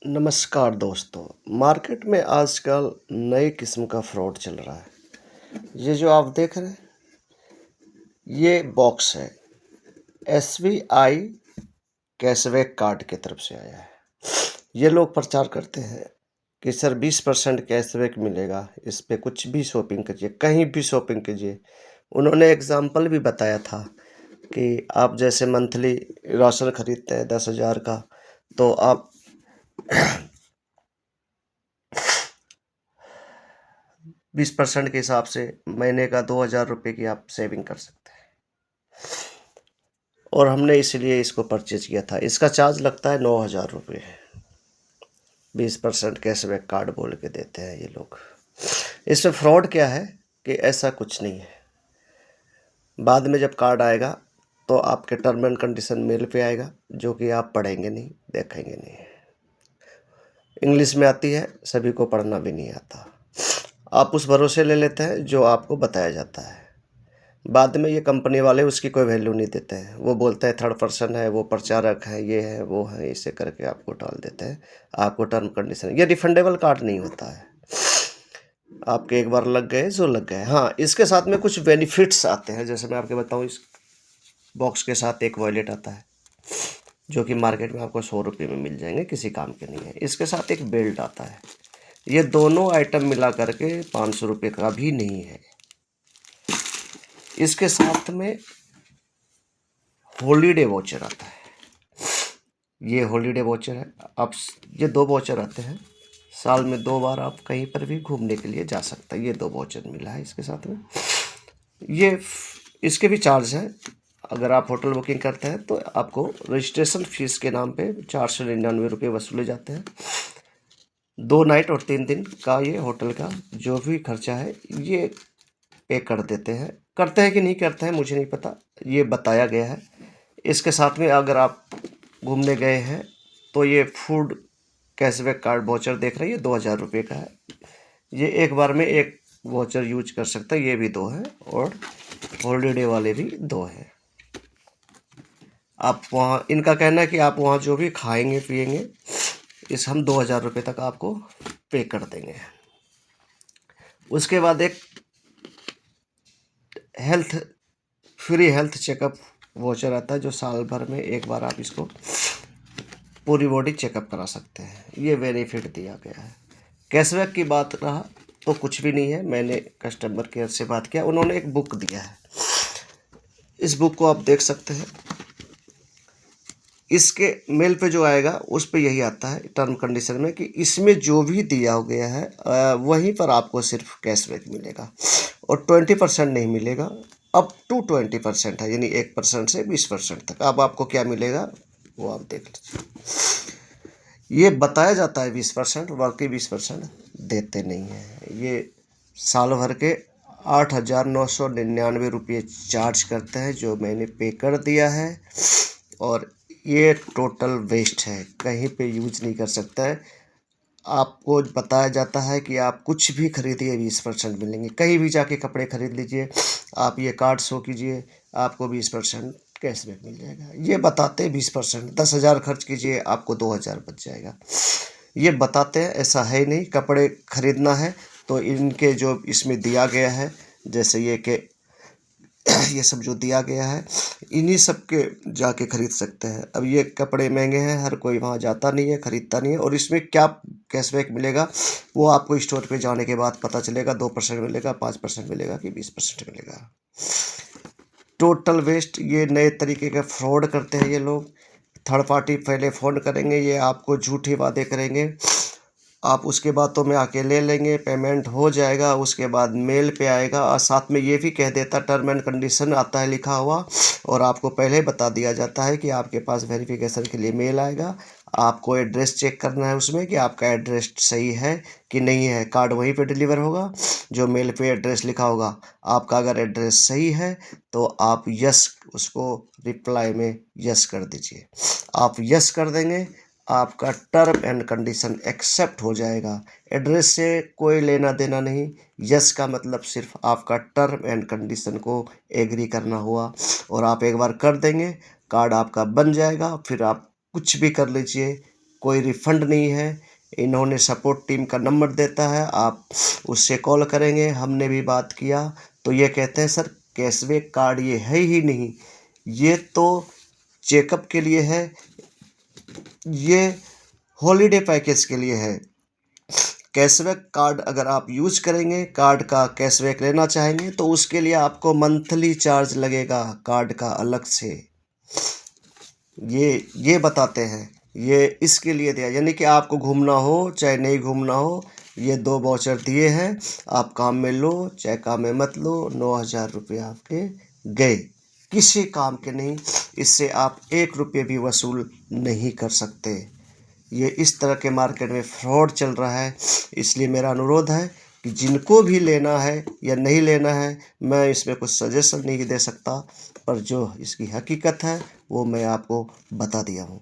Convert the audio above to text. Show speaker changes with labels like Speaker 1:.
Speaker 1: नमस्कार दोस्तों। मार्केट में आजकल नए किस्म का फ्रॉड चल रहा है। ये जो आप देख रहे हैं, ये बॉक्स है। एसबीआई कैशबैक कार्ड की तरफ से आया है। ये लोग प्रचार करते हैं कि सर 20% कैशबैक मिलेगा, इस पे कुछ भी शॉपिंग कीजिए, कहीं भी शॉपिंग कीजिए। उन्होंने एग्जाम्पल भी बताया था कि आप जैसे मंथली राशन खरीदते हैं 10,000 का, तो आप 20% के हिसाब से महीने का 2,000 रुपये की आप सेविंग कर सकते हैं। और हमने इसलिए इसको परचेज किया था। इसका चार्ज लगता है 9,000 रुपये। 20% कैशबैक कार्ड बोल के देते हैं ये लोग। इसमें फ्रॉड क्या है कि ऐसा कुछ नहीं है। बाद में जब कार्ड आएगा तो आपके टर्म एंड कंडीशन मेल पे आएगा, जो कि आप पढ़ेंगे नहीं, देखेंगे नहीं। इंग्लिश में आती है, सभी को पढ़ना भी नहीं आता। आप उस भरोसे ले लेते हैं जो आपको बताया जाता है। बाद में ये कंपनी वाले उसकी कोई वैल्यू नहीं देते हैं। वो बोलते हैं थर्ड पर्सन है, वो प्रचारक है, ये है, वो है, इसे करके आपको टाल देते हैं। आपको टर्म कंडीशन, ये रिफंडेबल कार्ड नहीं होता है। आपके एक बार लग गए जो लग गए। हाँ, इसके साथ में कुछ बेनिफिट्स आते हैं। जैसे मैं आपके बताऊँ, इस बॉक्स के साथ एक वॉलेट आता है, जो कि मार्केट में आपको 100 रुपये में मिल जाएंगे, किसी काम के नहीं है। इसके साथ एक बेल्ट आता है। ये दोनों आइटम मिला करके 500 रुपये का भी नहीं है। इसके साथ में हॉलीडे वॉचर आता है। ये हॉलीडे वॉचर है। आप ये 2 वॉचर आते हैं, साल में 2 बार आप कहीं पर भी घूमने के लिए जा सकते हैं। ये 2 वॉचर मिला है इसके साथ में। ये इसके भी चार्ज है। अगर आप होटल बुकिंग करते हैं तो आपको रजिस्ट्रेशन फीस के नाम पे 499 रुपये वसूले जाते हैं। 2 नाइट और 3 दिन का ये होटल का जो भी खर्चा है ये पे कर देते हैं। करते हैं कि नहीं करते हैं मुझे नहीं पता, ये बताया गया है। इसके साथ में अगर आप घूमने गए हैं तो ये फूड कैशबैक कार्ड वाउचर देख रहे हैं, ये 2,000 रुपये का है। ये एक बार में एक वाउचर यूज कर सकता है। ये भी 2 है और हॉलीडे वाले भी 2 हैं। आप वहाँ, इनका कहना है कि आप वहाँ जो भी खाएंगे पिएंगे, इस हम 2,000 रुपये तक आपको पे कर देंगे। उसके बाद एक फ्री हेल्थ चेकअप वाउचर आता है, जो साल भर में एक बार आप इसको पूरी बॉडी चेकअप करा सकते हैं। ये बेनिफिट दिया गया है। कैशबैक की बात रहा तो कुछ भी नहीं है। मैंने कस्टमर केयर से बात किया, उन्होंने एक बुक दिया है। इस बुक को आप देख सकते हैं। इसके मेल पे जो आएगा उस पे यही आता है टर्म कंडीशन में कि इसमें जो भी दिया गया है वहीं पर आपको सिर्फ कैशबैक मिलेगा और 20% नहीं मिलेगा। अप टू 20% है, यानी 1% से 20% तक। अब आपको क्या मिलेगा वो आप देख लीजिए। ये बताया जाता है 20%, बाकी 20% देते नहीं हैं। ये साल भर के 8,999 रुपये चार्ज करते हैं, जो मैंने पे कर दिया है। और ये टोटल वेस्ट है, कहीं पे यूज नहीं कर सकता है। आपको बताया जाता है कि आप कुछ भी खरीदिए 20% मिलेंगे। कहीं भी जाके कपड़े खरीद लीजिए, आप ये कार्ड शो कीजिए, आपको 20% कैशबैक मिल जाएगा। ये बताते हैं 20%। 10,000 खर्च कीजिए, आपको 2,000 बच जाएगा। ये बताते हैं, ऐसा है ही नहीं। कपड़े खरीदना है तो इनके जो इसमें दिया गया है, जैसे ये कि ये सब जो दिया गया है, इन्हीं सब के जाके खरीद सकते हैं। अब ये कपड़े महंगे हैं, हर कोई वहाँ जाता नहीं है, खरीदता नहीं है। और इसमें क्या कैशबैक मिलेगा वो आपको स्टोर पे जाने के बाद पता चलेगा। 2% मिलेगा, 5% मिलेगा कि 20% मिलेगा। Total waste. ये नए तरीके का फ्रॉड करते हैं ये लोग। थर्ड पार्टी पहले फ़ोन करेंगे, ये आपको झूठे वादे करेंगे। आप उसके बाद तो में आके ले लेंगे, पेमेंट हो जाएगा, उसके बाद मेल पे आएगा और साथ में ये भी कह देता, टर्म एंड कंडीशन आता है लिखा हुआ। और आपको पहले बता दिया जाता है कि आपके पास वेरिफिकेशन के लिए मेल आएगा। आपको एड्रेस चेक करना है उसमें कि आपका एड्रेस सही है कि नहीं है। कार्ड वहीं पे डिलीवर होगा, जो मेल पे एड्रेस लिखा होगा। आपका अगर एड्रेस सही है तो आप यस, उसको रिप्लाई में यस कर दीजिए। आप यस कर देंगे, आपका टर्म एंड कंडीशन एक्सेप्ट हो जाएगा। एड्रेस से कोई लेना देना नहीं। यस का मतलब सिर्फ आपका टर्म एंड कंडीशन को एग्री करना हुआ। और आप एक बार कर देंगे, कार्ड आपका बन जाएगा। फिर आप कुछ भी कर लीजिए, कोई रिफ़ंड नहीं है। इन्होंने सपोर्ट टीम का नंबर देता है, आप उससे कॉल करेंगे। हमने भी बात किया तो ये कहते हैं सर कैशबैक कार्ड ये है ही नहीं, ये तो चेकअप के लिए है, ये हॉलिडे पैकेज के लिए है। कैशबैक कार्ड अगर आप यूज करेंगे, कार्ड का कैशबैक लेना चाहेंगे तो उसके लिए आपको मंथली चार्ज लगेगा कार्ड का अलग से। ये बताते हैं, ये इसके लिए दिया, यानी कि आपको घूमना हो चाहे नहीं घूमना हो, ये 2 वाउचर दिए हैं, आप काम में लो चाहे काम में मत लो, 9,000 रुपये आपके गए, किसी काम के नहीं। इससे आप 1 रुपये भी वसूल नहीं कर सकते। ये इस तरह के मार्केट में फ्रॉड चल रहा है। इसलिए मेरा अनुरोध है कि जिनको भी लेना है या नहीं लेना है, मैं इसमें कुछ सजेशन नहीं दे सकता, पर जो इसकी हकीकत है वो मैं आपको बता दिया हूँ।